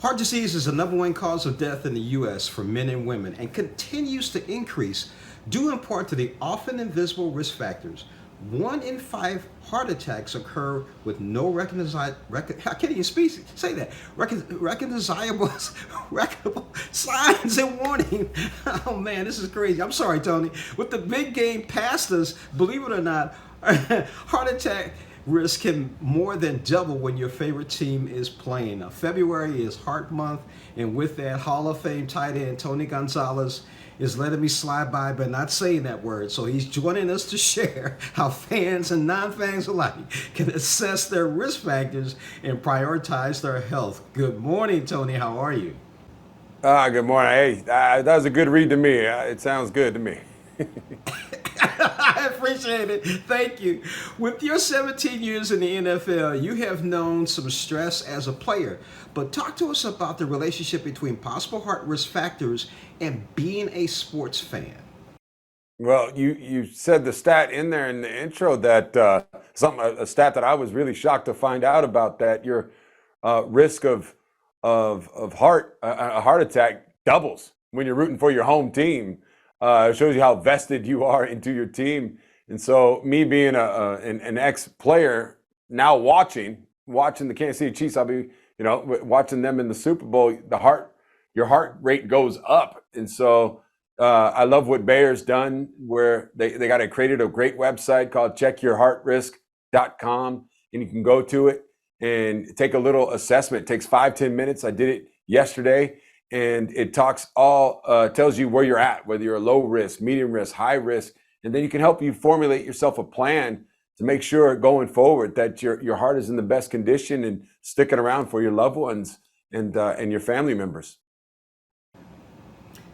Heart disease is the number one cause of death in the U.S. for men and women and continues to increase due in part to the often invisible risk factors. 1 in 5 heart attacks occur with no recognizable, I can't even say that, recognizable, recognizable signs and warning. Oh man, this is crazy. I'm sorry, Tony. With the big game past us, believe it or not, heart attack risk can more than double when your favorite team is playing. Now, February is Heart Month, and with that, Hall of Fame tight end Tony Gonzalez is letting me slide by but not saying that word. So he's joining us to share how fans and non-fans alike can assess their risk factors and prioritize their health. Good morning, Tony. How are you? Good morning. Hey, that was a good read to me. It sounds good to me. I appreciate it. Thank you. With your 17 years in the NFL, you have known some stress as a player. But talk to us about the relationship between possible heart risk factors and being a sports fan. Well, you said the stat in there in the intro that a stat that I was really shocked to find out about, that your risk of a heart attack doubles when you're rooting for your home team. It shows you how vested you are into your team. And so, me being an ex-player, now watching the Kansas City Chiefs, I'll be watching them in the Super Bowl. Your heart rate goes up, and so I love what Bayer's done, where they created a great website called checkyourheartrisk.com, and you can go to it and take a little assessment. It takes 5-10 minutes. I did it yesterday. And it tells you where you're at, whether you're a low risk, medium risk, high risk, and then you can help you formulate yourself a plan to make sure going forward that your heart is in the best condition and sticking around for your loved ones and your family members.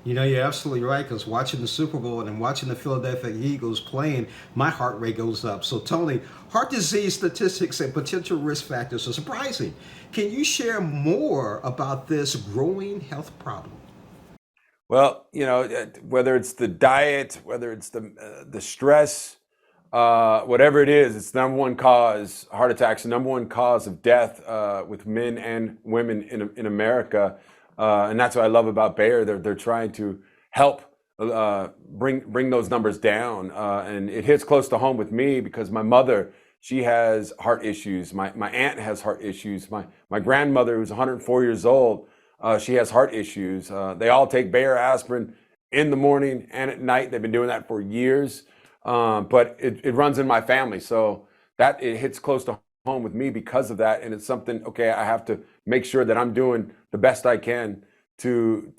You know, you're absolutely right, because watching the Super Bowl and watching the Philadelphia Eagles playing, my heart rate goes up. So, Tony, heart disease statistics and potential risk factors are surprising. Can you share more about this growing health problem? Well, whether it's the diet, whether it's the stress, whatever it is, it's the number one cause. Heart attacks, the number one cause of death with men and women in America. And that's what I love about Bayer. They're trying to help bring those numbers down. And it hits close to home with me because my mother, she has heart issues. My aunt has heart issues. My grandmother, who's 104 years old, she has heart issues. They all take Bayer aspirin in the morning and at night. They've been doing that for years. But it runs in my family. So that it hits close to home with me because of that. And it's something, okay, I have to make sure that I'm doing the best I can to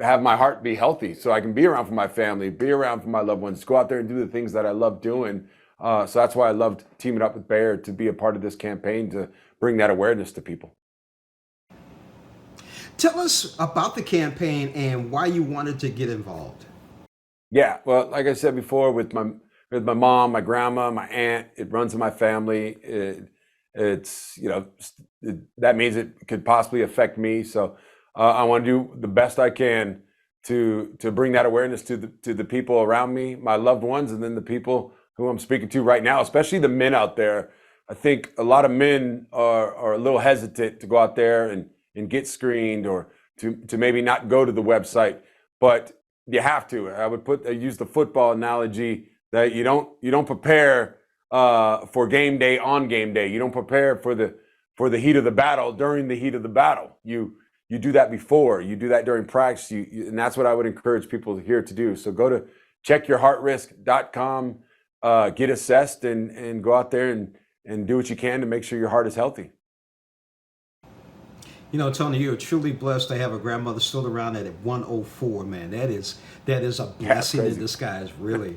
have my heart be healthy so I can be around for my family, be around for my loved ones, go out there and do the things that I love doing. So that's why I loved teaming up with Bayer to be a part of this campaign to bring that awareness to people. Tell us about the campaign and why you wanted to get involved. Yeah, well, like I said before, with my mom, my grandma, my aunt, it runs in my family. That means it could possibly affect me. So I want to do the best I can to bring that awareness to the people around me, my loved ones, and then the people who I'm speaking to right now, especially the men out there. I think a lot of men are a little hesitant to go out there and get screened, or to maybe not go to the website, but you have to. I use the football analogy that you don't prepare for game day on game day. You don't prepare for the heat of the battle during the heat of the battle. You do that before. You do that during practice. And that's what I would encourage people here to do. So go to checkyourheartrisk.com, get assessed, and go out there and do what you can to make sure your heart is healthy. You know, Tony, you're truly blessed to have a grandmother still around at 104, man. That is a blessing in disguise, really.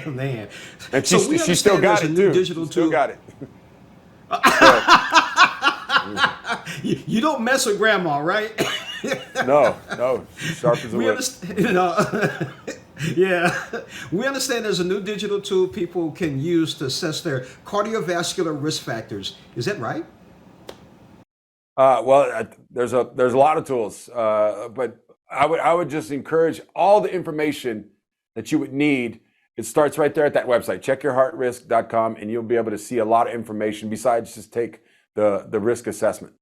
Man. And she still got it, too. Digital she still got it. You don't mess with grandma, right? No. She's sharp as a whip. Yeah. We understand there's a new digital tool people can use to assess their cardiovascular risk factors. Is that right? There's a lot of tools, but I would just encourage all the information that you would need. It starts right there at that website, checkyourheartrisk.com, and you'll be able to see a lot of information besides just take the risk assessment.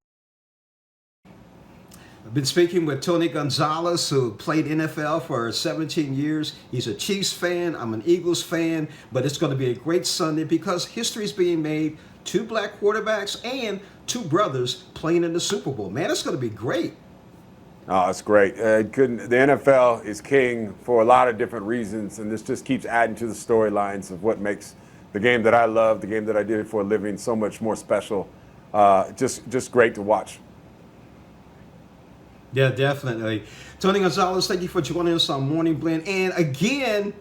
I've been speaking with Tony Gonzalez, who played NFL for 17 years. He's a Chiefs fan. I'm an Eagles fan. But it's going to be a great Sunday because history is being made. Two black quarterbacks and two brothers playing in the Super Bowl. Man, it's going to be great. Oh, it's great. The NFL is king for a lot of different reasons, and this just keeps adding to the storylines of what makes the game that I love, the game that I did for a living, so much more special. Just great to watch. Yeah, definitely. Tony Gonzalez, thank you for joining us on Morning Blend. And again,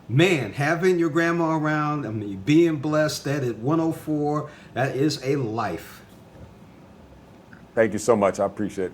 man, having your grandma around, I mean, being blessed that at 104, that is a life. Thank you so much. I appreciate it.